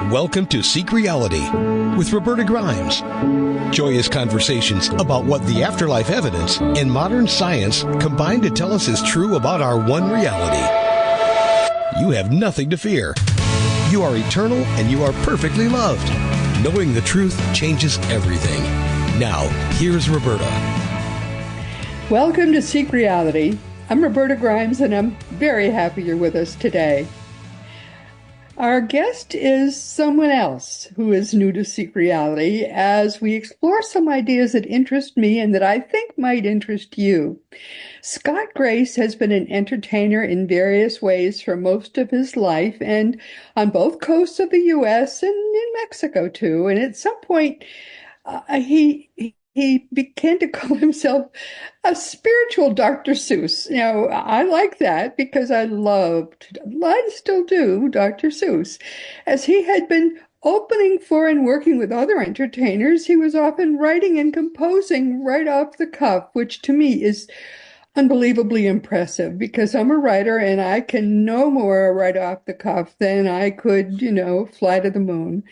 Welcome to Seek Reality with Roberta Grimes. Joyous conversations about what the afterlife evidence and modern science combine to tell us is true about our one reality. You have nothing to fear. You are eternal and you are perfectly loved. Knowing the truth changes everything. Now, here's Roberta. Welcome to Seek Reality. I'm Roberta Grimes, and I'm very happy you're with us today. Our guest is someone else who is new to Seek Reality as we explore some ideas that interest me and that I think might interest you. Scott Grace has been an entertainer in various ways for most of his life and on both coasts of the U.S. and in Mexico too. And at some point, he began to call himself a spiritual Dr. Seuss. Now, I like that because I still do, Dr. Seuss. As he had been opening for and working with other entertainers, he was often writing and composing right off the cuff, which to me is unbelievably impressive because I'm a writer and I can no more right off the cuff than I could, fly to the moon.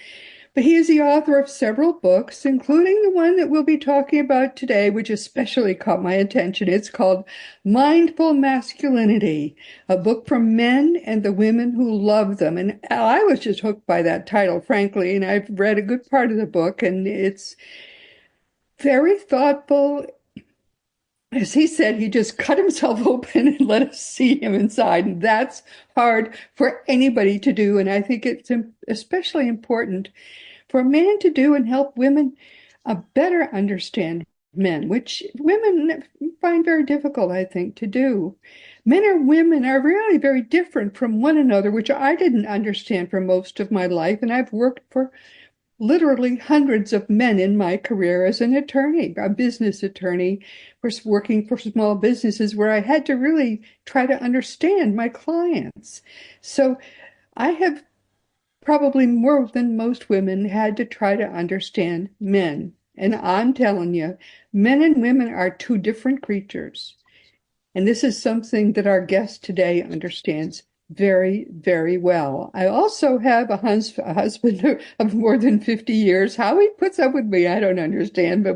But he is the author of several books, including the one that we'll be talking about today, which especially caught my attention. It's called Mindful Masculinity, a book for men and the women who love them. And I was just hooked by that title, frankly, and I've read a good part of the book, and it's very thoughtful. As he said, he just cut himself open and let us see him inside. And that's hard for anybody to do. And I think it's especially important for a man to do and help women better understand men, which women find very difficult, I think, to do. Men and women are really very different from one another, which I didn't understand for most of my life. And I've worked for literally hundreds of men in my career as an attorney, a business attorney, working for small businesses where I had to really try to understand my clients. So I have probably more than most women had to try to understand men. And I'm telling you, men and women are two different creatures. And this is something that our guest today understands very, very well. I also have a husband of more than 50 years. How he puts up with me, I don't understand, but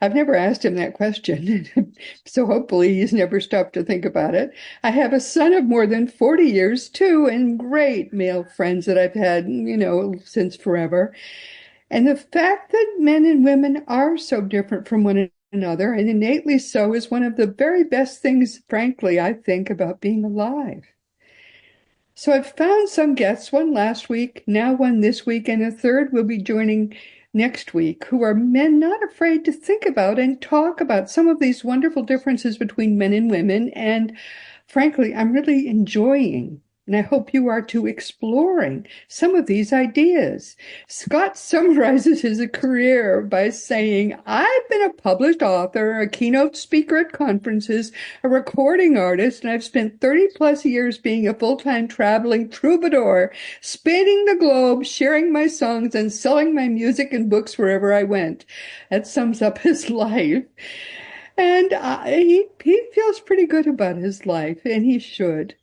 I've never asked him that question. So hopefully he's never stopped to think about it. I have a son of more than 40 years too, and great male friends that I've had, since forever. And the fact that men and women are so different from one another, and innately so, is one of the very best things, frankly, I think, about being alive. So I've found some guests, one last week, now one this week, and a third will be joining next week, who are men not afraid to think about and talk about some of these wonderful differences between men and women. And frankly, I'm really enjoying, and I hope you are too, exploring some of these ideas. Scott summarizes his career by saying, I've been a published author, a keynote speaker at conferences, a recording artist, and I've spent 30 plus years being a full-time traveling troubadour, spanning the globe, sharing my songs and selling my music and books wherever I went. That sums up his life. And he feels pretty good about his life, and he should.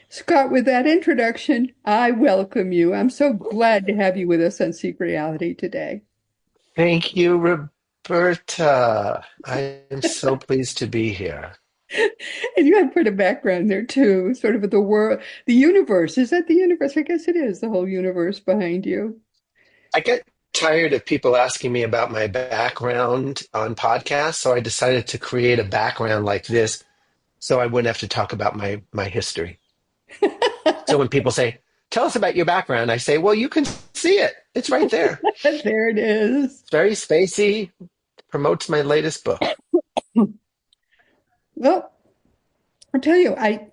Scott, with that introduction, I welcome you. I'm so glad to have you with us on Seek Reality today. Thank you, Roberta. I am so pleased to be here. And you have put a background there too, sort of the world, the universe. Is that the universe? I guess it is, the whole universe behind you. I get tired of people asking me about my background on podcasts, so I decided to create a background like this so I wouldn't have to talk about my history. So when people say, tell us about your background, I say, well, you can see it. It's right there. There it is. It's very spacey, promotes my latest book. Well, I'll tell you, I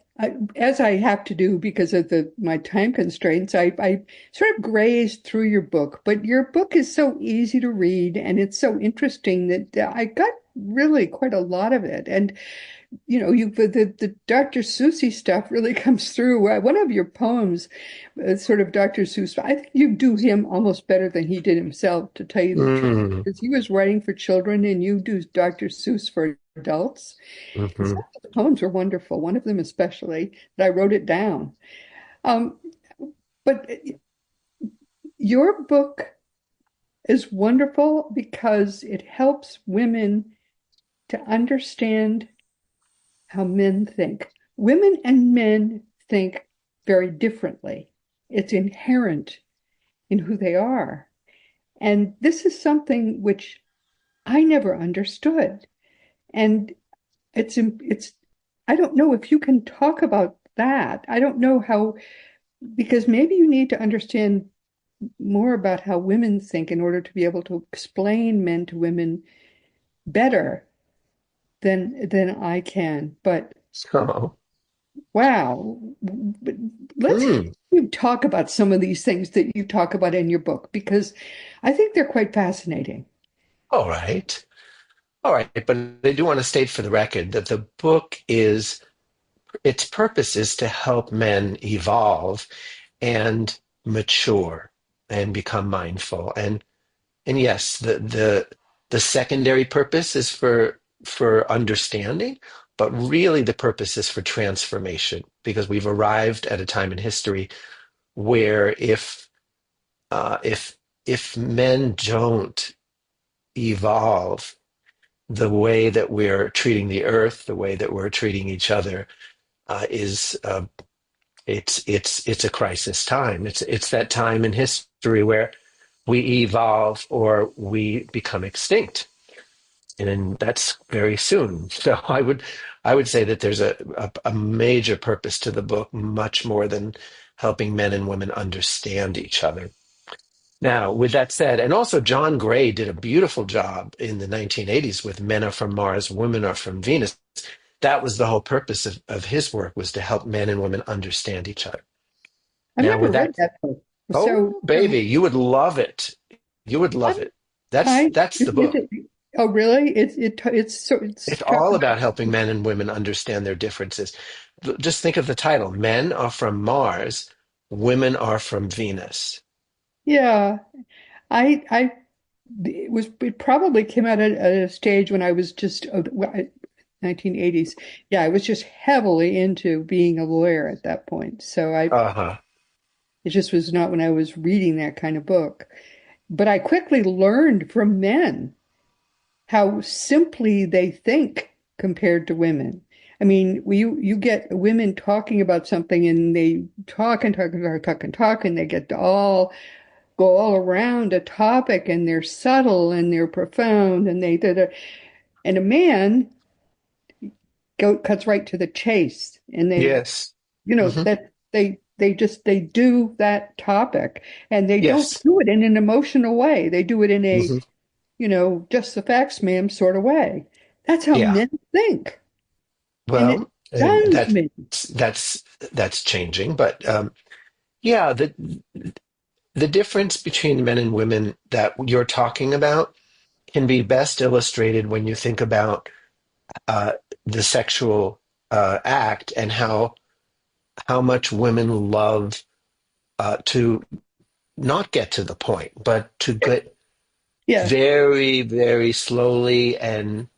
as I have to do because of my time constraints, I sort of grazed through your book, but your book is so easy to read and it's so interesting that I got really quite a lot of it. And the Dr. Seussy stuff really comes through. One of your poems, sort of Dr. Seuss, I think you do him almost better than he did himself, to tell you the truth, because he was writing for children and you do Dr. Seuss for adults. Mm-hmm. Some of the poems are wonderful, one of them especially, that I wrote it down. But Your book is wonderful because it helps women to understand how men think. Women and men think very differently. It's inherent in who they are. And this is something which I never understood. And it's I don't know if you can talk about that. I don't know how, because maybe you need to understand more about how women think in order to be able to explain men to women better than I can. But So, wow. But let's have mm, you talk about some of these things that you talk about in your book because I think they're quite fascinating. all right. All right. But I do want to state for the record that the book is, its purpose is to help men evolve and mature and become mindful. And yes, the secondary purpose is for understanding, but really the purpose is for transformation because we've arrived at a time in history where uh, if if men don't evolve the way that we're treating the earth, the way that we're treating each other, is it's a crisis time. It's that time in history where we evolve or we become extinct, and that's very soon. So I would say that there's a major purpose to the book, much more than helping men and women understand each other. Now, with that said, and also John Gray did a beautiful job in the 1980s with Men Are From Mars, Women Are From Venus. That was the whole purpose of his work, was to help men and women understand each other. I've Now, never with read that, that book. So oh baby, you would love it. You would love I'm it. That's I that's the is book. it, oh really? It's It's talking all about about helping men and women understand their differences. Just think of the title: Men Are From Mars, Women Are From Venus. yeah. I it probably came out at a stage when I was just 1980s. Yeah, I was just heavily into being a lawyer at that point. So I Uh-huh. it just was not when I was reading that kind of book. But I quickly learned from men how simply they think compared to women. I mean, you get women talking about something and they talk and talk and talk, talk and talk, and they get to all go all around a topic and they're subtle and they're profound and and a man cuts right to the chase and Yes. Hmm. that they do that topic and they don't Yes. do it in an emotional way. They do it in a, Hmm. just the facts, ma'am, sort of way. That's how Yeah. men think. And it Well, and stuns me. that's changing, but yeah, the difference between men and women that you're talking about can be best illustrated when you think about uh, the sexual act and how much women love to not get to the point, but to get Yeah. very, very slowly and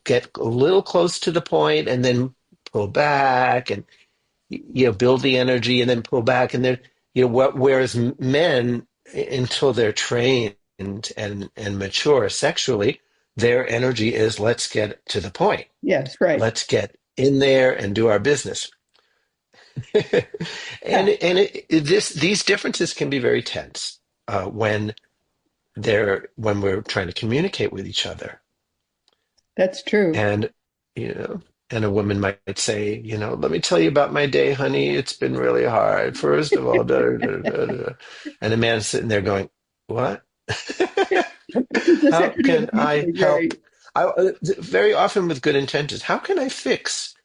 get a little close to the point and then pull back and build the energy and then pull back and then whereas men until they're trained and mature sexually, their energy is let's get to the point, Yes, right. let's get in there and do our business. and Yeah, these differences can be very tense when we're trying to communicate with each other. that's true. And, you know, and a woman might say, let me tell you about my day, honey. It's been really hard. First of all, da, da, da, da, da. And a man's sitting there going, what? This How can afternoon, I help? right. Very often with good intentions. How can I fix?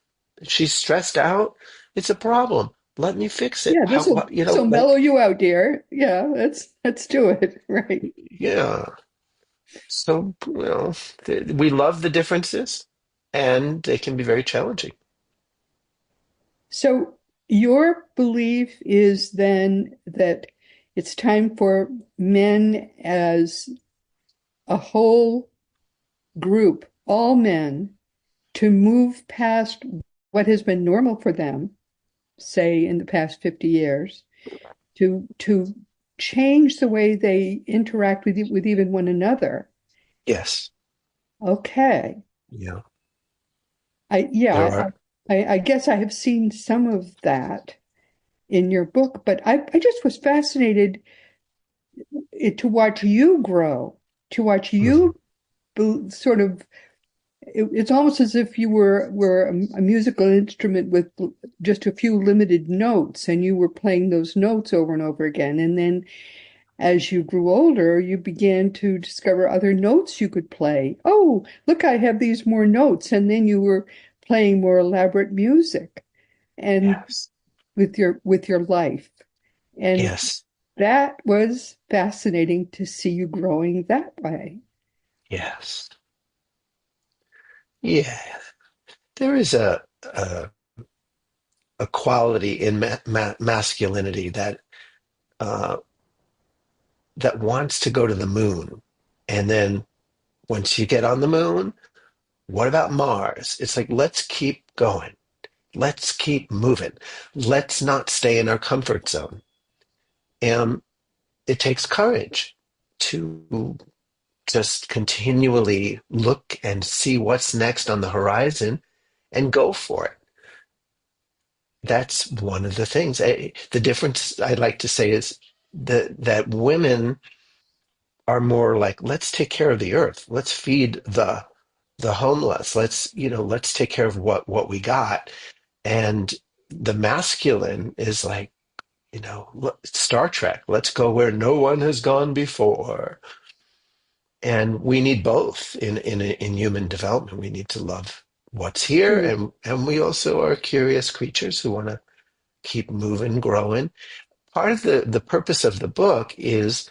She's stressed out. It's a problem. Let me fix it. Yeah, this'll mellow you out, dear. Yeah, let's do it. Right. yeah. So, we love the differences and they can be very challenging. So your belief is then that it's time for men as a whole group, all men, to move past what has been normal for them, say in the past 50 years, to change the way they interact with even one another. Yes. Okay. Yeah. I yeah, There are. I guess I have seen some of that in your book, but I just was fascinated to watch you grow, to watch Mhm. you sort of it's almost as if you were a musical instrument with just a few limited notes and you were playing those notes over and over again. And then as you grew older, you began to discover other notes you could play. Oh, look, I have these more notes. And then you were playing more elaborate music and Yes. with your life. And Yes. that was fascinating to see you growing that way. Yes. Yeah. There is a quality in masculinity uh, that wants to go to the moon, and then once you get on the moon, what about Mars? It's like, let's keep going. Let's keep moving. Let's not stay in our comfort zone. And it takes courage to just continually look and see what's next on the horizon and go for it. That's one of the things. The difference I'd like to say is that women are more like, let's take care of the earth. Let's feed the homeless. Let's take care of what we got. And the masculine is like, Star Trek. Let's go where no one has gone before. And we need both in human development. We need to love what's here, True. and we also are curious creatures who want to keep moving, growing. Part of the purpose of the book is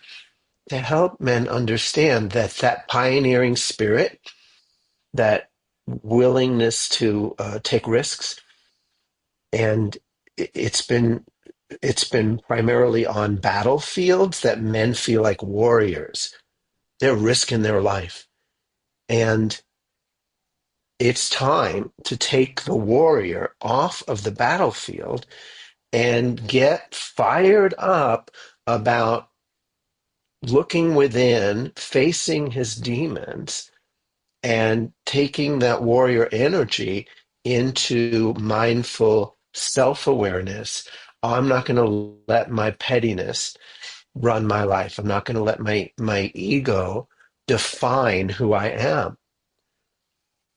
to help men understand that pioneering spirit, that willingness to take risks, and it's been primarily on battlefields that men feel like warriors. They're risking their life, and it's time to take the warrior off of the battlefield and get fired up about looking within, facing his demons, and taking that warrior energy into mindful self awareness. I'm not going to let my pettiness run my life. I'm not going to let my ego define who I am.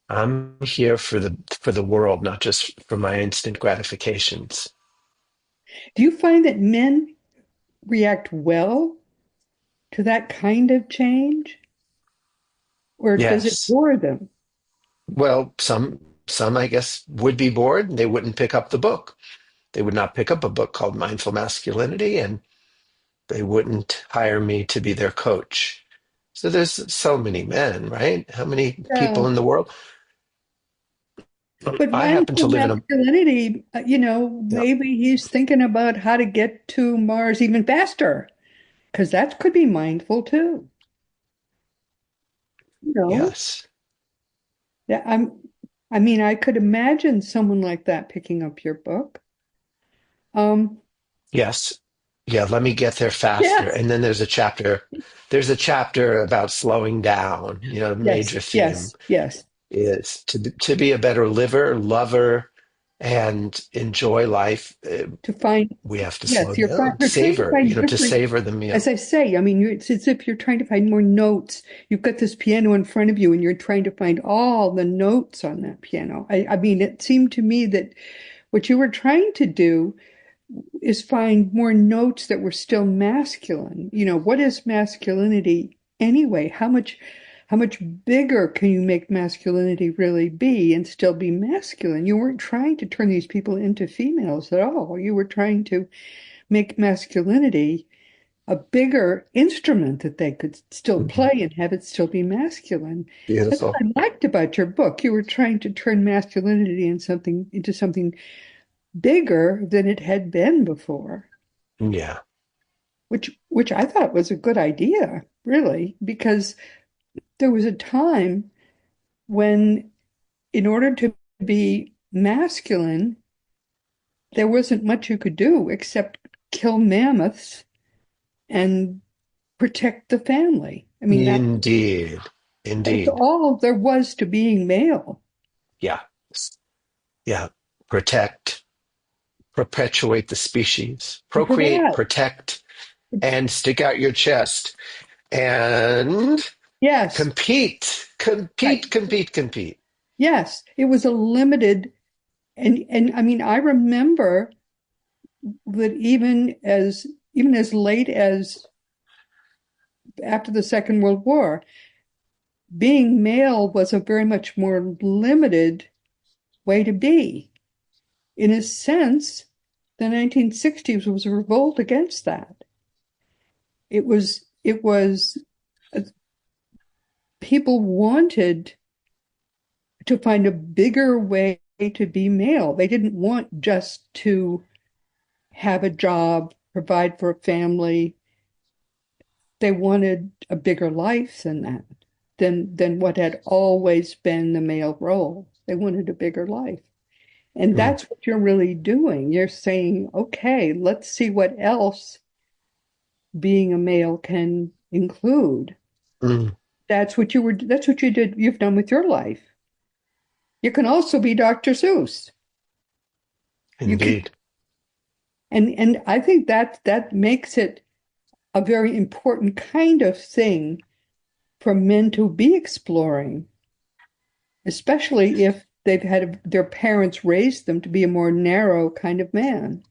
I'm here for the world, not just for my instant gratifications. Do you find that men react well to that kind of change, or does it Yes. bore them? Well, some I guess would be bored. They wouldn't pick up the book. They would not pick up a book called Mindful Masculinity, and they wouldn't hire me to be their coach. So there's so many men, right? How many Yeah. people in the world? But I happen mindful to live in a, masculinity, yeah, maybe he's thinking about how to get to Mars even faster, because that could be mindful too. You know, yes, yeah, I mean, I could imagine someone like that picking up your book. Um, yes, yeah, let me get there faster. yes, And then there's a chapter about slowing down. The yes, major theme yes, yes. is to be a better liver, lover, and enjoy life. To find, We have to slow yes, down, you're trying to savor, find to different. savor the As meal. I say, I mean, it's as if you're trying to find more notes. You've got this piano in front of you and you're trying to find all the notes on that piano. I mean, it seemed to me that what you were trying to do is find more notes that were still masculine. What is masculinity anyway? How much bigger can you make masculinity really be and still be masculine? You weren't trying to turn these people into females at all. You were trying to make masculinity a bigger instrument that they could still Mhm. play and have it still be masculine. That's what Beautiful. I liked about your book. You were trying to turn masculinity into something bigger than it had been before, Yeah. which I thought was a good idea, really, because there was a time when in order to be masculine, there wasn't much you could do except kill mammoths and protect the family. I mean, Indeed. that's Indeed. all there was to being male. Yeah. Yeah. Protect, perpetuate the species, procreate, Correct. protect, and stick out your chest and Yes, compete, right. compete, compete, compete. Yes, it was a limited, and I mean, I remember that even as late as after the Second World War, being male was a very much more limited way to be. In a sense, the 1960s was a revolt against that. It was uh, people wanted to find a bigger way to be male. They didn't want just to have a job, provide for a family. They wanted a bigger life than that, than what had always been the male role. They wanted a bigger life. And Mm, that's what you're really doing. You're saying, okay, let's see what else being a male can include. mm, That's what you've done with your life. You can also be Dr. Seuss. You can, indeed. and I think that makes it a very important kind of thing for men to be exploring, especially if they've had their parents raise them to be a more narrow kind of man.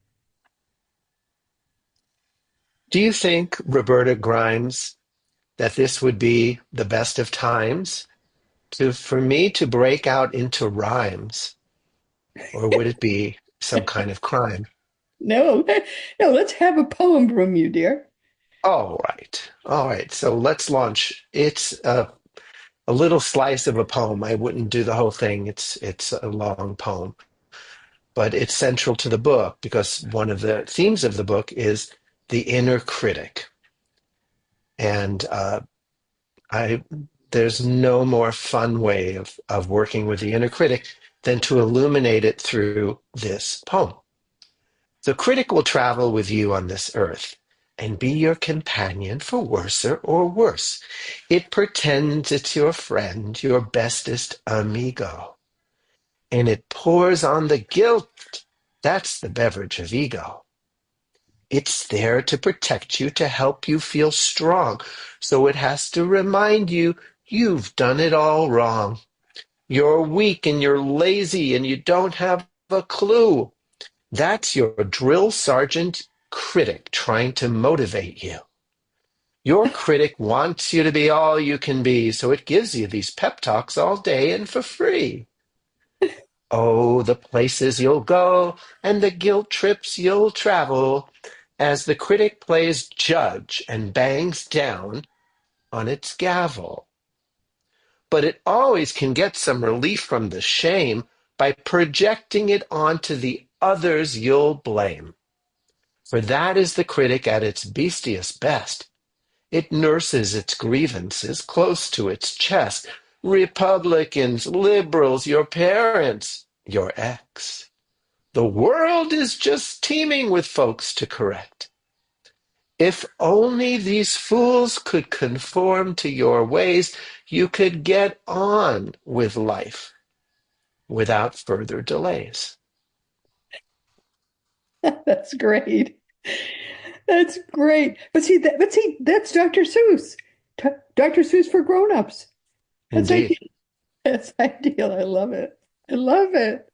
Do you think, Roberta Grimes, that this would be the best of times for me to break out into rhymes, or would it be some kind of crime? No, no, let's have a poem from you, dear. All right. All right. So let's launch. It's a little slice of a poem. I wouldn't do the whole thing. It's a long poem, but it's central to the book because one of the themes of the book is the inner critic. And I there's no more fun way of working with the inner critic than to illuminate it through this poem. The critic will travel with you on this earth and be your companion for worser or worse. It pretends it's your friend, your bestest amigo, and it pours on the guilt. That's the beverage of ego. It's there to protect you, to help you feel strong. So it has to remind you you've done it all wrong. You're weak and you're lazy and you don't have a clue. That's your drill sergeant critic trying to motivate you. Your critic wants you to be all you can be, so it gives you these pep talks all day and for free. Oh, the places you'll go and the guilt trips you'll travel as the critic plays judge and bangs down on its gavel. But it always can get some relief from the shame by projecting it onto the others you'll blame. For that is the critic at its beastiest best. It nurses its grievances close to its chest. Republicans, liberals, your parents, your ex. The world is just teeming with folks to correct. If only these fools could conform to your ways, you could get on with life without further delays. That's great. That's great. But see, that's Dr. Seuss. Dr. Seuss for grown-ups. That's Indeed. ideal. That's ideal. I love it. I love it.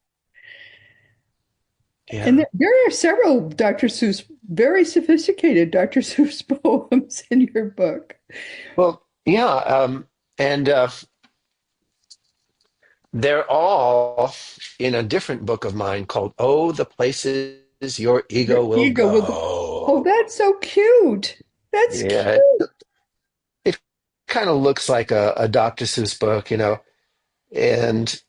And Yeah. there are several Dr. Seuss, very sophisticated Dr. Seuss poems in your book. Well, yeah. And they're all in a different book of mine called Oh, the Places Your Your Ego Will ego will go. Oh, Go. that's so cute. That's Yeah. cute. It kind of looks like a Dr. Seuss book, and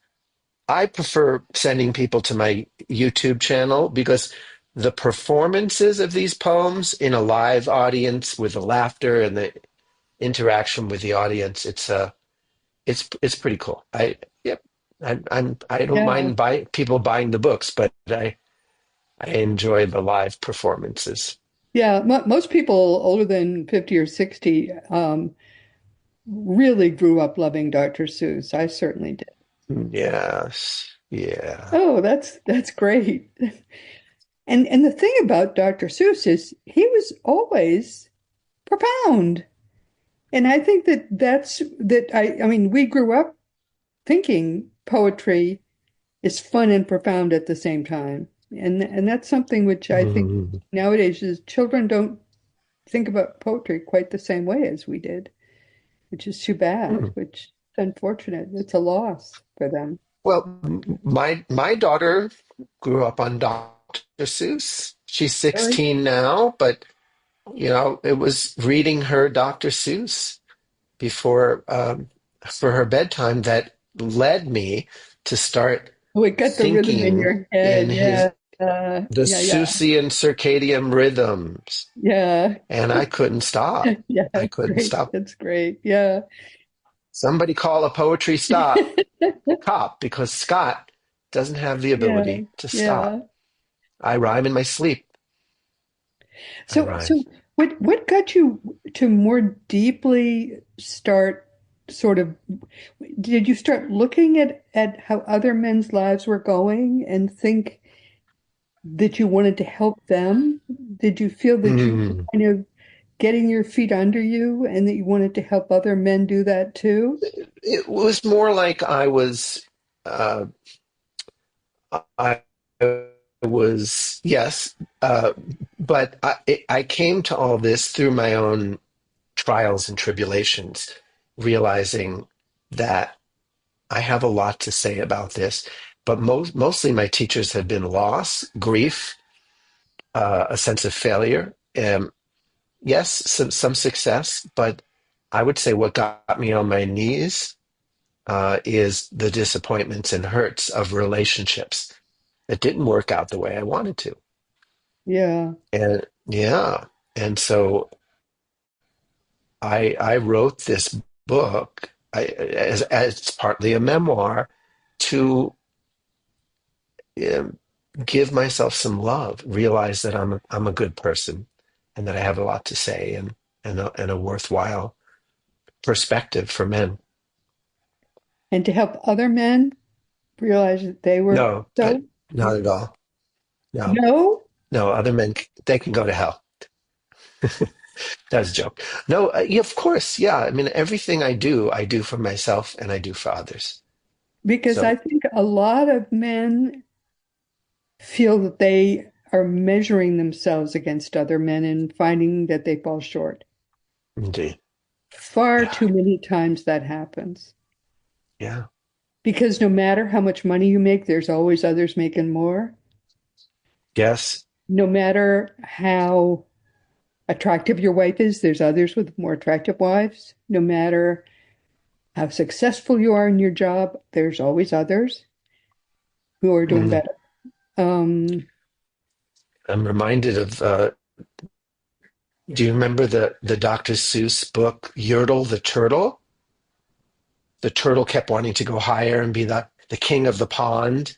I prefer sending people to my YouTube channel because the performances of these poems in a live audience with the laughter and the interaction with the audience, it's pretty cool. Yep, I don't Yeah. mind people buying the books, but I enjoy the live performances. Yeah, most people older than 50 or 60 really grew up loving Dr. Seuss. I certainly did. Yes. Yeah. Oh, that's great. And the thing about Dr. Seuss is he was always profound. And I think I mean we grew up thinking poetry is fun and profound at the same time. And that's something which I think Mm. nowadays is children don't think about poetry quite the same way as we did, which is too bad, Mm. which is unfortunate. It's a loss for them. Well, my daughter grew up on Dr. Seuss. She's Really? 16 now, but it was reading her Dr. Seuss before for her bedtime that led me to start Oh, it got the rhythm in thinking your in head. his Yeah. the Yeah. Seussian circadian rhythms, Yeah. and I couldn't stop. Yeah. I couldn't Great. stop. That's great. Yeah. Somebody call a poetry stop cop because Scott doesn't have the Yeah. ability to stop. Yeah. I rhyme in my sleep. I rhyme. So what got you to more deeply start sort of did you start looking at how other men's lives were going and think that you wanted to help them? Did you feel that you were Mm. kind of getting your feet under you and that you wanted to help other men do that too? It was more like uh, I was, yes, but I came to all this through my own trials and tribulations, realizing that I have a lot to say about this. But mostly my teachers have been loss, grief, a sense of failure. Yes, some success, but I would say what got me on my knees is the disappointments and hurts of relationships that didn't work out the way I wanted to. Yeah. And yeah, and so I wrote this book as partly a memoir to um, give myself some love, realize that I'm a good person, and that I have a lot to say and a worthwhile perspective for men. And to help other men realize that they were No, so not at all. No, no, no, other men they can go to hell. That's a joke. No, yeah, of course, yeah. I mean, everything I do for myself and I do for others. because I So, think a lot of men feel that they are measuring themselves against other men and finding that they fall short. indeed, Far yeah, too many times that happens. yeah, Because no matter how much money you make, there's always others making more. yes, No matter how attractive your wife is, there's others with more attractive wives. No matter how successful you are in your job, there's always others who are doing mm. better. Um, I'm reminded of. Do you remember the Dr. Seuss book Yertle the Turtle? The turtle kept wanting to go higher and be the king of the pond.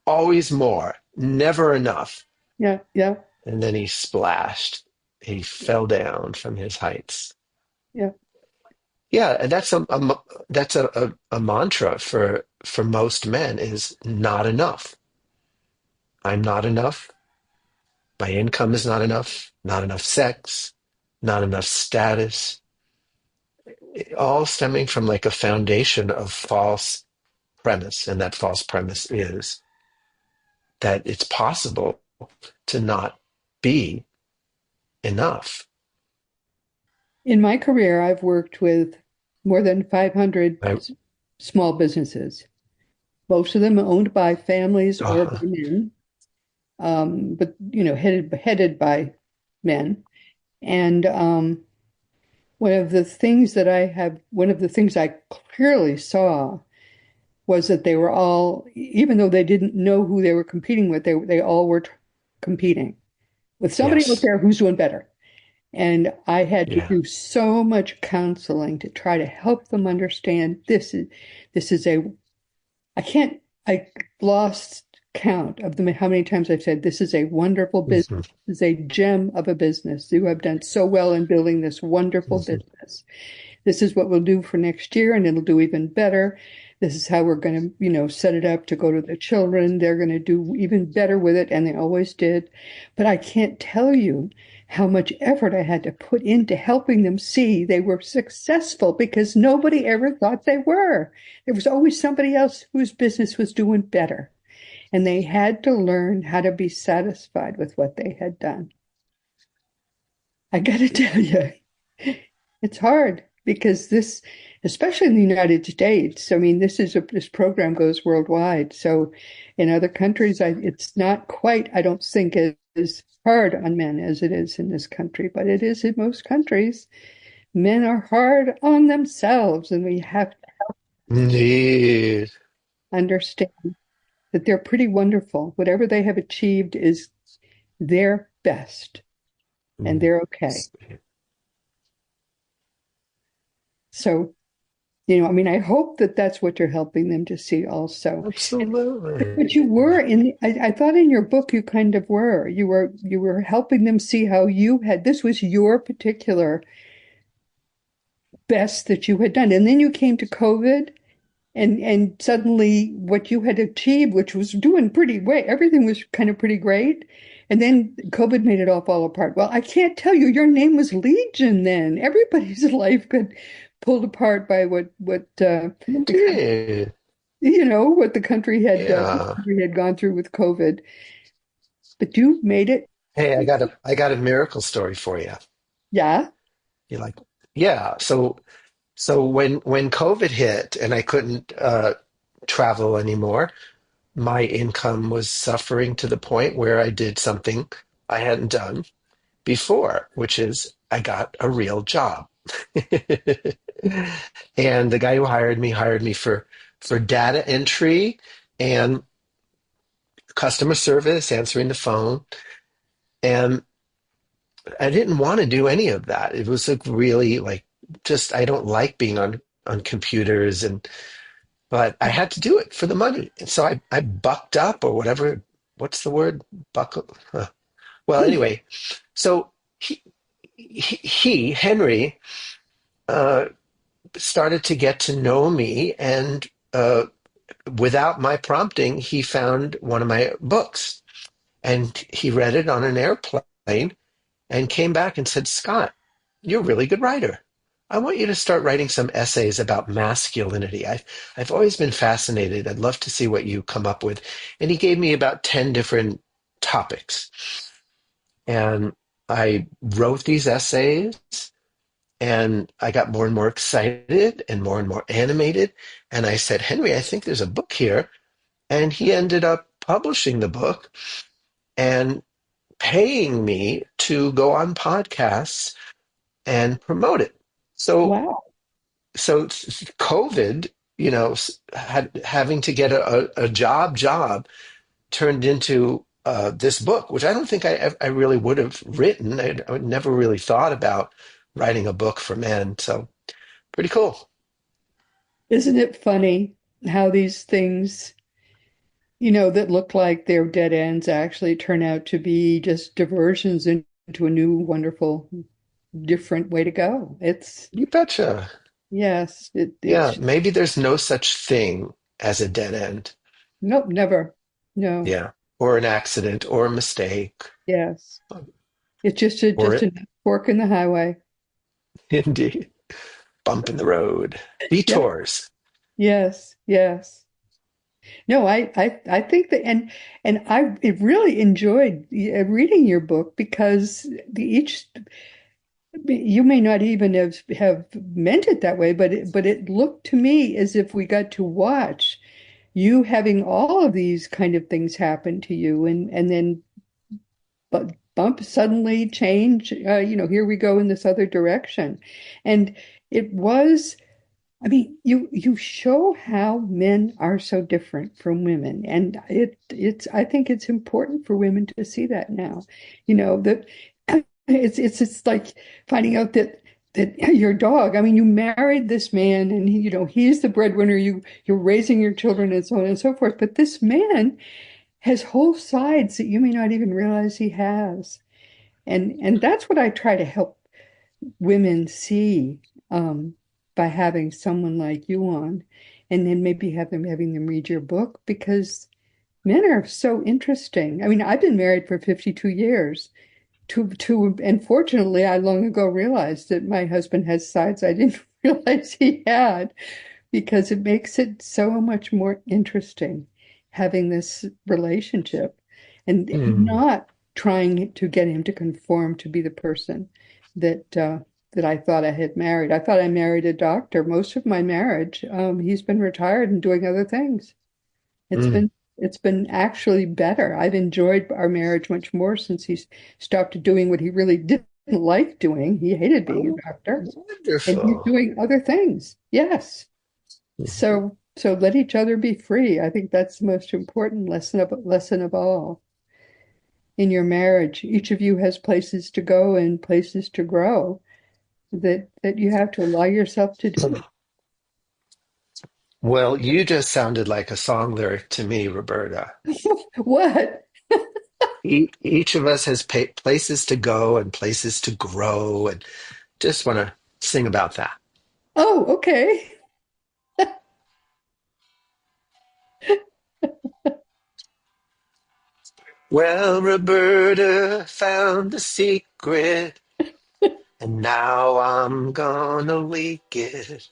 Always more, never enough. yeah, yeah, And then he splashed. He fell down from his heights. yeah. Yeah, and that's a mantra for most men is not enough. I'm not enough. My income is not enough sex, not enough status. All stemming from like a foundation of false premise, and that false premise is that it's possible to not be enough. In my career, I've worked with more than 500 I, small businesses, most of them owned by families or by uh, men, but headed by men. And one of the things I clearly saw was that they were all, even though they didn't know who they were competing with, they all were competing with somebody out yes, there who's doing better. And I had to yeah, do so much counseling to try to help them understand this is a, I can't, I lost count of how many times I've said, this is a wonderful business. Hmm. This is a gem of a business. You have done so well in building this wonderful Hmm. business. This is what we'll do for next year, and it'll do even better. This is how we're going to, set it up to go to the children. They're going to do even better with it, and they always did. But I can't tell you how much effort I had to put into helping them see they were successful because nobody ever thought they were. There was always somebody else whose business was doing better. And they had to learn how to be satisfied with what they had done. I got to tell you, it's hard because this, especially in the United States, I mean, this program goes worldwide. So in other countries, it's not quite, I don't think, as hard on men as it is in this country, but it is in most countries. Men are hard on themselves, and we have to Indeed. understand that they're pretty wonderful. Whatever they have achieved is their best, and Mm. they're okay. So, I mean, I hope that that's what you're helping them to see also. Absolutely. But you were I thought in your book you kind of were. You were helping them see how this was your particular best that you had done. And then you came to COVID and suddenly what you had achieved, which was doing pretty great, everything was kind of pretty great. And then COVID made it all fall apart. Well, I can't tell you, your name was Legion then. Everybody's life got pulled apart by Indeed. what the Yeah. country had gone through with COVID. But you made it. Hey, I got a miracle story for you. Yeah. You like, yeah. So when COVID hit and I couldn't travel anymore, my income was suffering to the point where I did something I hadn't done before, which is I got a real job. And the guy who hired me for data entry and customer service, answering the phone. And I didn't want to do any of that. It was like really like just I don't like being on computers and but I had to do it for the money. And so I bucked up or whatever. What's the word? Buckle. Huh. Well, anyway, so Henry, uh, started to get to know me, and without my prompting, he found one of my books, and he read it on an airplane, and came back and said, "Scott, you're a really good writer. I want you to start writing some essays about masculinity. I've always been fascinated. I'd love to see what you come up with." And he gave me about 10 different topics. And I wrote these essays, and I got more and more excited and more animated. And I said, "Henry, I think there's a book here." And he ended up publishing the book and paying me to go on podcasts and promote it. So, Wow. so COVID, having to get a job turned into this book, which I don't think I really would have written. I never really thought about writing a book for men. So pretty cool. Isn't it funny how these things, that look like they're dead ends actually turn out to be just diversions into a new, wonderful, different way to go. You betcha. Yes, Yeah, it's, maybe there's no such thing as a dead end. nope, never. No, Yeah, or an accident, or a mistake, yes. It's just a, or just a fork in the highway. indeed, bump in the road. Yeah, Detours. yes, yes. No, I think that, and I really enjoyed reading your book because you may not even have meant it that way, but it looked to me as if we got to watch you having all of these kind of things happen to you, and then but bump suddenly change. Here we go in this other direction, and it was. I mean, you show how men are so different from women, and I think it's important for women to see that now. That it's like finding out that your dog. I mean, you married this man, and he's the breadwinner. You're raising your children, and so on and so forth. But this man has whole sides that you may not even realize he has. And that's what I try to help women see by having someone like you on, and then maybe having them read your book because men are so interesting. I mean, I've been married for 52 years. And fortunately, I long ago realized that my husband has sides I didn't realize he had, because it makes it so much more interesting having this relationship and Mm, not trying to get him to conform to be the person that I thought I had married. I thought I married a doctor. Most of my marriage, he's been retired and doing other things. It's mm. been it's been actually better. I've enjoyed our marriage much more since he's stopped doing what he really didn't like doing. He hated being Oh, a doctor, and he's wonderful. doing other things. Yes. So let each other be free. I think that's the most important lesson of all. In your marriage, each of you has places to go and places to grow that you have to allow yourself to do. Well, you just sounded like a song lyric to me, Roberta. What? Each of us has places to go and places to grow, and just want to sing about that. Oh, okay. Well, Roberta found the secret, and now I'm gonna leak it.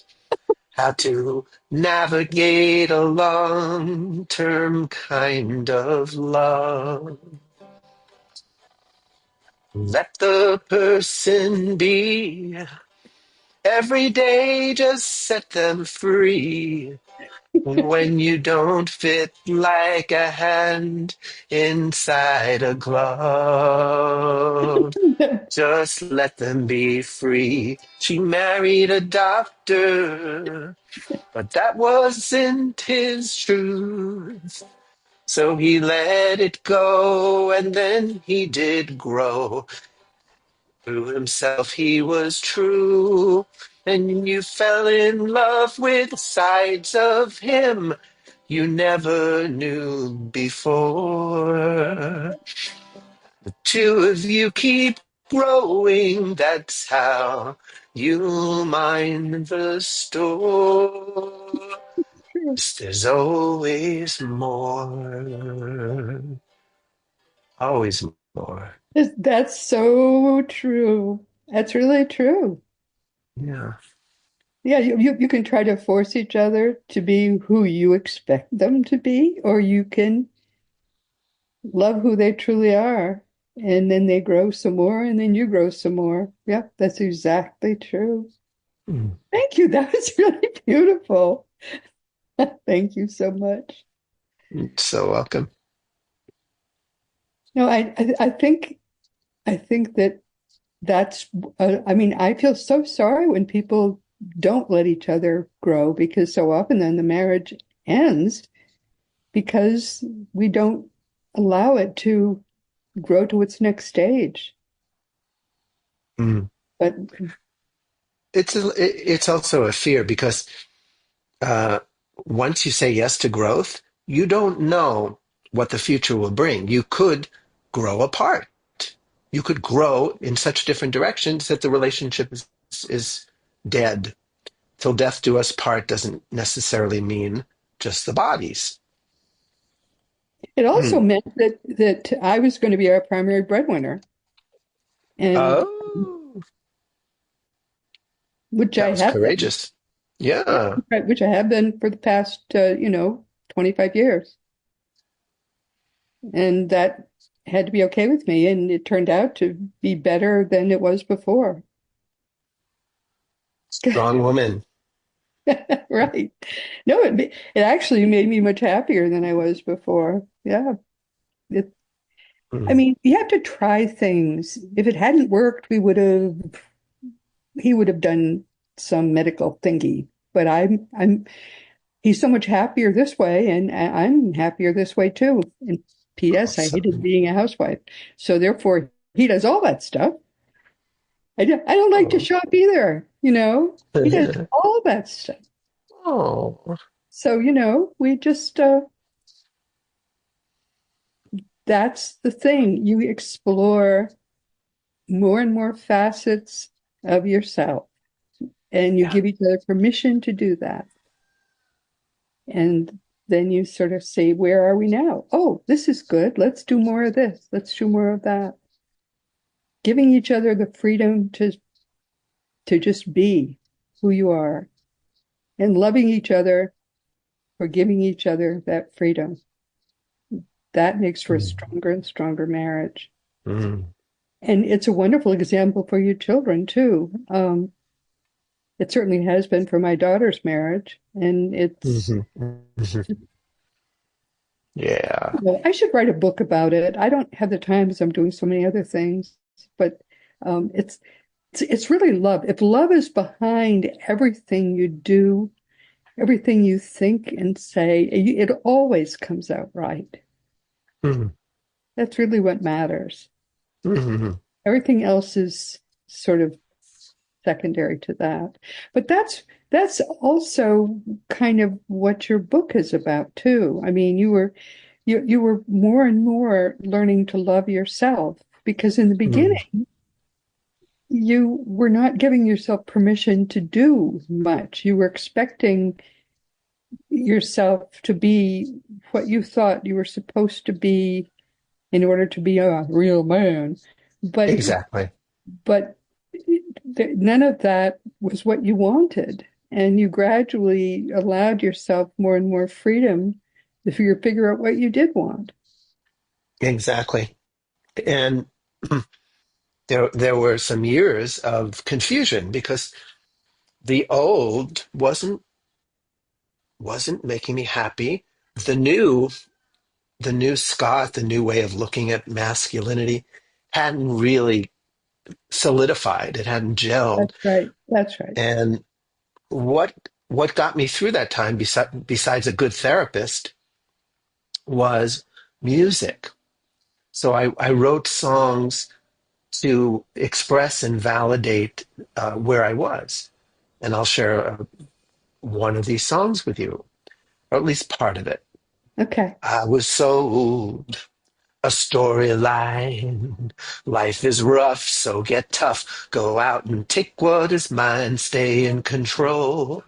How to navigate a long-term kind of love. Let the person be. Every day, just set them free. When you don't fit like a hand inside a glove, just let them be free. She married a doctor, but that wasn't his truth. So he let it go, and then he did grow. To himself he was true, and you fell in love with sides of him you never knew before. The two of you keep growing, that's how you mind the store. There's always more, always more. That's so true. That's really true. Yeah. Yeah, you can try to force each other to be who you expect them to be, or you can love who they truly are. And then they grow some more, and then you grow some more. Yep, that's exactly true. Mm. Thank you. That was really beautiful. Thank you so much. So welcome. No, I think that that's I mean, I feel so sorry when people don't let each other grow because so often then the marriage ends because we don't allow it to grow to its next stage. Mm. But It's also a fear because uh, once you say yes to growth, you don't know what the future will bring. You could grow apart. You could grow in such different directions that the relationship is dead. Till death do us part doesn't necessarily mean just the bodies. it also Hmm. meant that I was going to be our primary breadwinner, and Oh, which that I was have been, courageous. Yeah. which I have been for the past 25 years. And that had to be okay with me. And it turned out to be better than it was before. Strong woman. Right. No, it actually made me much happier than I was before. Yeah. It, I Hmm. mean, you have to try things. If it hadn't worked, he would have done some medical thingy. But he's so much happier this way, and I'm happier this way too. And P.S. I hated Awesome. being a housewife. So therefore, he does all that stuff. I don't like to Oh. shop either, you know. He does all that stuff. Oh. So, we just that's the thing. You explore more and more facets of yourself, and you Yeah. give each other permission to do that. And then you sort of say, where are we now? Oh, this is good. Let's do more of this. Let's do more of that. Giving each other the freedom to just be who you are and loving each other for giving each other that freedom. That makes for a Mm. stronger and stronger marriage. Mm. And it's a wonderful example for your children too. It certainly has been for my daughter's marriage. And it's, Mhm. Mhm. Yeah. well, I should write a book about it. I don't have the time because I'm doing so many other things, but it's really love. If love is behind everything you do, everything you think and say, it always comes out right. Mhm. That's really what matters. Mhm. Everything else is sort of secondary to that. But that's also kind of what your book is about too. I mean, you were more and more learning to love yourself because in the Mhm. beginning you were not giving yourself permission to do much. You were expecting yourself to be what you thought you were supposed to be in order to be a real man. But Exactly. but none of that was what you wanted. And you gradually allowed yourself more and more freedom to figure out what you did want. Exactly. And there were some years of confusion because the old wasn't making me happy. The new the new Scott, the new way of looking at masculinity hadn't really solidified. It hadn't gelled. That's right. That's right. And what what got me through that time, besides a good therapist, was music. So I wrote songs to express and validate where I was. And I'll share one of these songs with you, or at least part of it. Okay. I was sold a storyline. Life is rough, so get tough. Go out and take what is mine. Stay in control.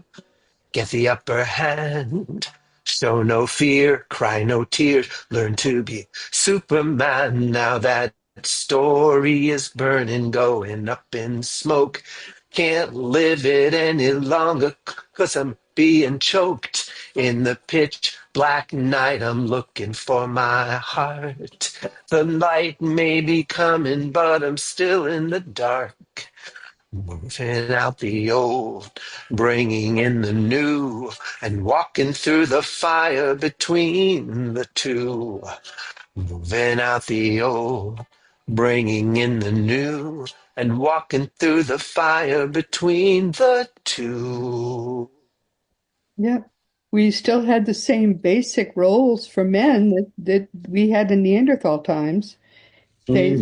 Get the upper hand. Show no fear, cry no tears. Learn to be Superman. Now that story is burning, going up in smoke. Can't live it any longer, 'cause I'm being choked in the pitch black night. I'm looking for my heart. The light may be coming, but I'm still in the dark. Moving out the old, bringing in the new, and walking through the fire between the two. Moving out the old, bringing in the new, and walking through the fire between the two. Yeah. We still had the same basic roles for men that we had in Neanderthal times. They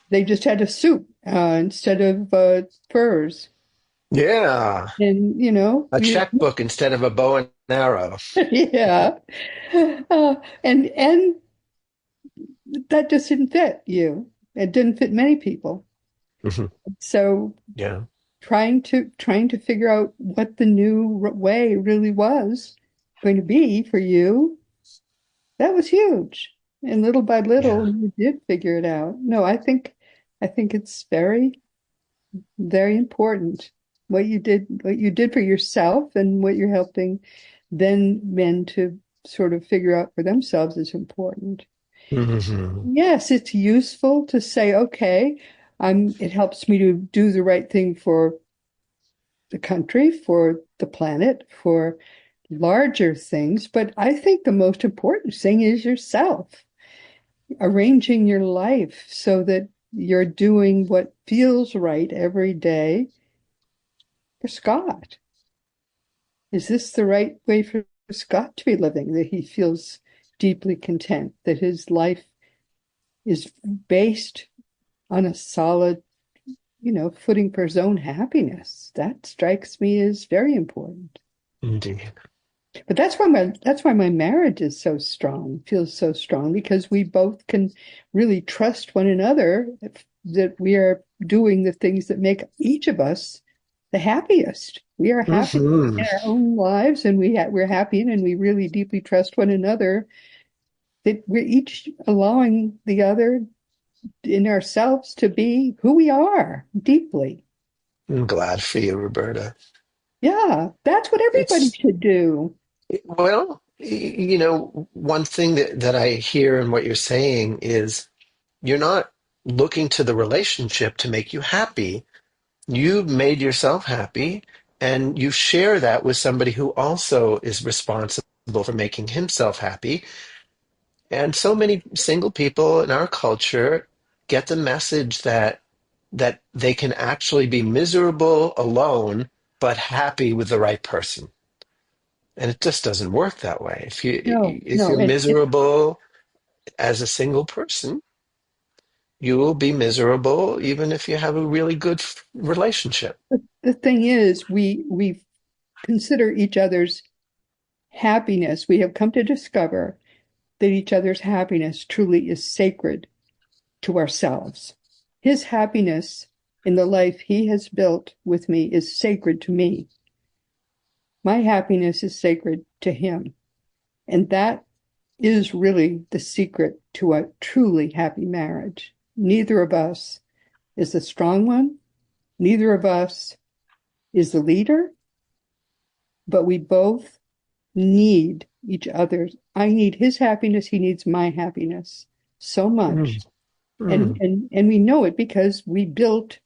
they just had a suit instead of furs. Yeah, And a checkbook instead of a bow and arrow. yeah. And that just didn't fit you. It didn't fit many people. So Yeah. trying to figure out what the new way really was going to be for you, that was huge. And little by little, Yeah. you did figure it out. No, I think it's very, very important what you did for yourself and what you're helping then men to sort of figure out for themselves is important. Mhm. Yes, it's useful to say, okay, it helps me to do the right thing for the country, for the planet, for larger things. But I think the most important thing is yourself, arranging your life so that you're doing what feels right every day for Scott. Is this the right way for Scott to be living? That he feels deeply content, that his life is based on a solid, footing for his own happiness. That strikes me as very important. Indeed. But that's why my marriage is so strong, feels so strong, because we both can really trust one another that we are doing the things that make each of us the happiest. We are happy Hmm. in our own lives, and we're happy, and we really deeply trust one another. That we're each allowing the other in ourselves to be who we are deeply. I'm glad for you, Roberta. Yeah, that's what everybody It's should do. well, one thing that I hear in what you're saying is you're not looking to the relationship to make you happy. You've made yourself happy, and you share that with somebody who also is responsible for making himself happy. And so many single people in our culture get the message that they can actually be miserable alone, but happy with the right person. And it just doesn't work that way. No, If no, you're and miserable as a single person, you will be miserable even if you have a really good relationship. the thing is, we consider each other's happiness. We have come to discover that each other's happiness truly is sacred to ourselves. His happiness in the life he has built with me is sacred to me. My happiness is sacred to him. And that is really the secret to a truly happy marriage. Neither of us is the strong one. Neither of us is the leader, but we both need each other's. I need his happiness. He needs my happiness so Mm, much. And, mm. and, and we know it because we built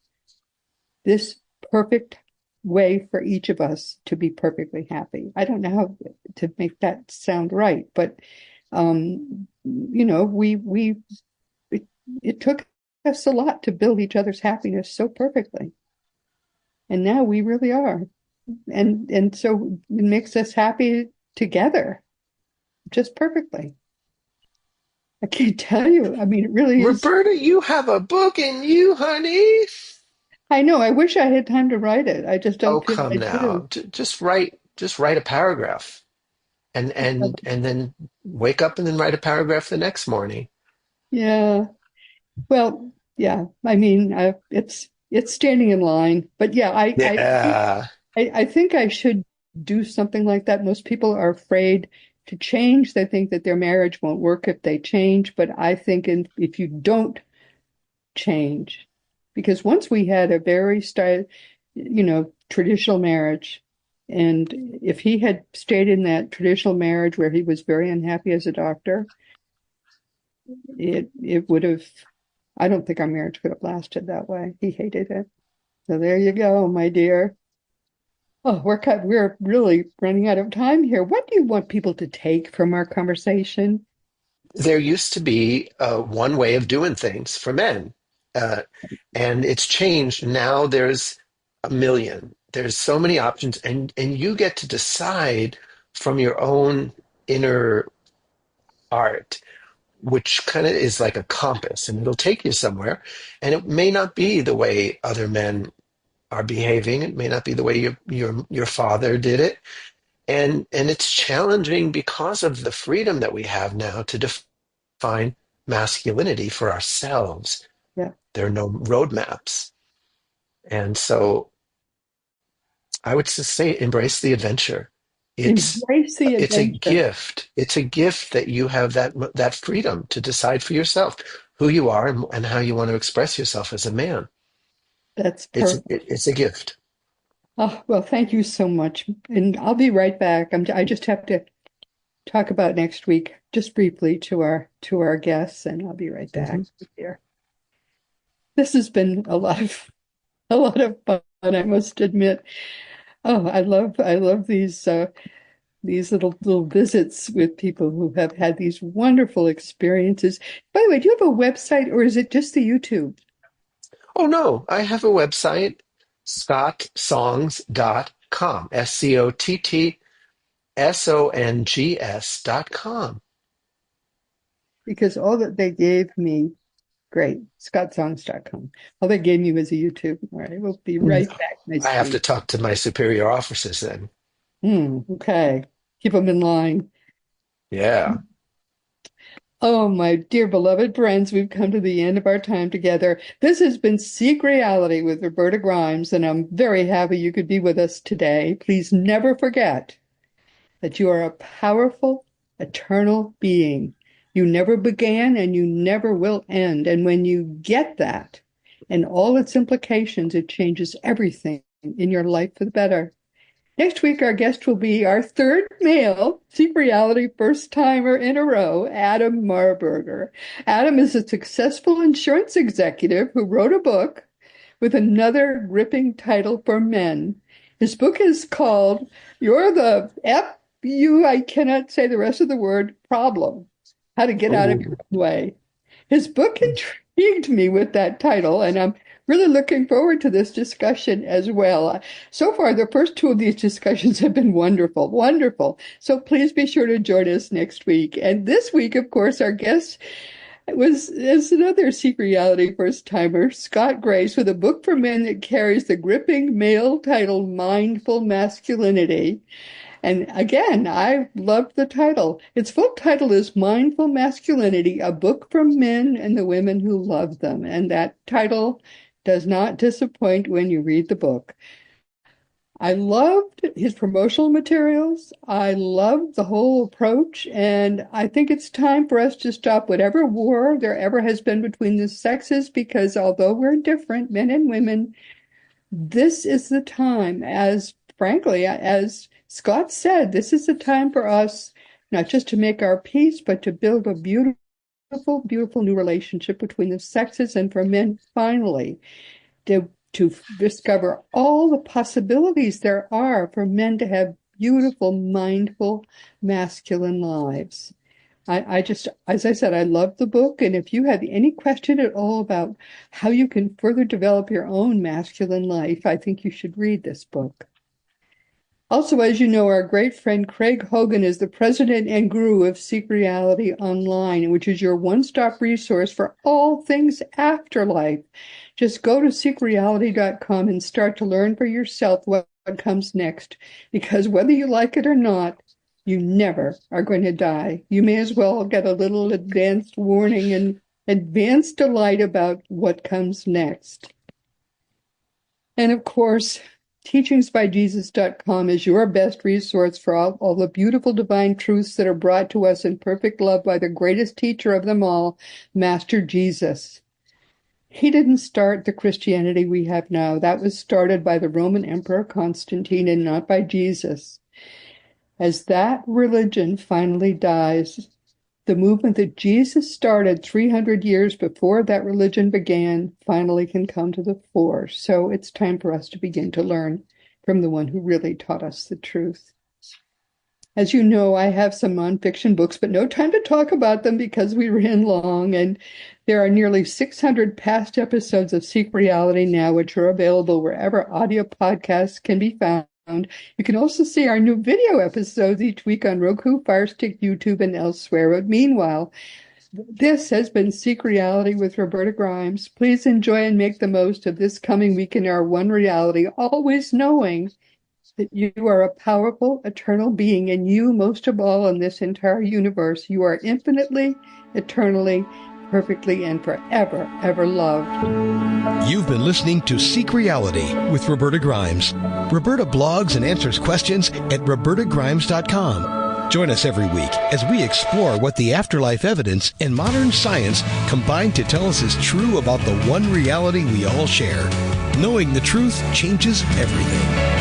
this perfect way for each of us to be perfectly happy. I don't know how to make that sound right, but it, it took us a lot to build each other's happiness so perfectly. And now we really are. And so it makes us happy together just perfectly. I can't tell you. I mean, it really is. Roberta, you have a book in you, honey. I know. I wish I had time to write it. I just Oh, don't feel come I now. do. Just write a paragraph and then wake up and then write a paragraph the next morning. Yeah. Well, yeah. I mean, it's standing in line. But yeah, Yeah. I think I should do something like that. Most people are afraid to change. They think that their marriage won't work if they change. But I think if you don't change, because once we had a very traditional marriage, and if he had stayed in that traditional marriage where he was very unhappy as a doctor, it would have. I don't think our marriage could have lasted that way. He hated it. So there you go, my dear. Oh, we're really running out of time here. What do you want people to take from our conversation? There used to be one way of doing things for men, uh, and it's changed. Now there's a million. There's so many options, and you get to decide from your own inner art, which kind of is like a compass, and it'll take you somewhere. And it may not be the way other men are behaving. It may not be the way your father did it, and it's challenging because of the freedom that we have now to define masculinity for ourselves. Yeah. There are no roadmaps. And so I would just say embrace the adventure. It's Embrace the it's a adventure. gift. It's a gift that you have that freedom to decide for yourself who you are and how you want to express yourself as a man. That's It's perfect. it's a gift. Oh, well, thank you so much. And I'll be right back. I just have to talk about next week just briefly to our guests, and I'll be right back Mhm. here. This has been a lot of fun, I must admit. Oh, I love these little visits with people who have had these wonderful experiences. By the way, do you have a website or is it just the YouTube? Oh no, I have a website, scottsongs.com, SCOTTSONGS.com. Because all that they gave me, great, scottsongs.com. All they gave me was a YouTube. All right, we'll be right No, back, my I have to sweet. talk to my superior officers then. Okay. Keep them in line. Yeah. Oh, my dear beloved friends, we've come to the end of our time together. This has been Seek Reality with Roberta Grimes, and I'm very happy you could be with us today. Please never forget that you are a powerful, eternal being. You never began and you never will end. And when you get that and all its implications, it changes everything in your life for the better. Next week, our guest will be our third male Seek Reality first timer in a row, Adam Marburger. Adam is a successful insurance executive who wrote a book with another gripping title for men. His book is called You're the I cannot say the rest of the word, problem, how to get out of your Ooh. own way. His book intrigued me with that title, and I'm really looking forward to this discussion as well. So far, the first two of these discussions have been wonderful, wonderful. So please be sure to join us next week. And this week, of course, our guest is another Seek Reality first timer, Scott Grace, with a book for men that carries the gripping male title, Mindful Masculinity. And again, I loved the title. Its full title is Mindful Masculinity, a book for men and the women who love them. And that title does not disappoint when you read the book. I loved his promotional materials. I loved the whole approach. And I think it's time for us to stop whatever war there ever has been between the sexes, because although we're different, men and women, this is the time, as frankly, as Scott said, this is the time for us not just to make our peace, but to build a beautiful, beautiful new relationship between the sexes, and for men finally to discover all the possibilities there are for men to have beautiful, mindful, masculine lives. I just, as I said, I love the book. And if you have any question at all about how you can further develop your own masculine life, I think you should read this book. Also, as you know, our great friend Craig Hogan is the president and guru of Seek Reality Online, which is your one-stop resource for all things afterlife. Just go to seekreality.com and start to learn for yourself what comes next, because whether you like it or not, you never are going to die. You may as well get a little advanced warning and advanced delight about what comes next. And of course, teachingsbyjesus.com is your best resource for all the beautiful divine truths that are brought to us in perfect love by the greatest teacher of them all, Master Jesus. He didn't start the Christianity we have now. That was started by the Roman Emperor Constantine and not by Jesus. As that religion finally dies, the movement that Jesus started 300 years before that religion began finally can come to the fore. So it's time for us to begin to learn from the one who really taught us the truth. As you know, I have some nonfiction books, but no time to talk about them because we ran long, and there are nearly 600 past episodes of Seek Reality now, which are available wherever audio podcasts can be found. You can also see our new video episodes each week on Roku, Firestick, YouTube, and elsewhere. But meanwhile, this has been Seek Reality with Roberta Grimes. Please enjoy and make the most of this coming week in our one reality, always knowing that you are a powerful, eternal being, and you, most of all in this entire universe, you are infinitely, eternally, perfectly, and forever, ever loved. You've been listening to Seek Reality with Roberta Grimes. Roberta blogs and answers questions at robertagrimes.com. Join us every week as we explore what the afterlife evidence and modern science combine to tell us is true about the one reality we all share. Knowing the truth changes everything.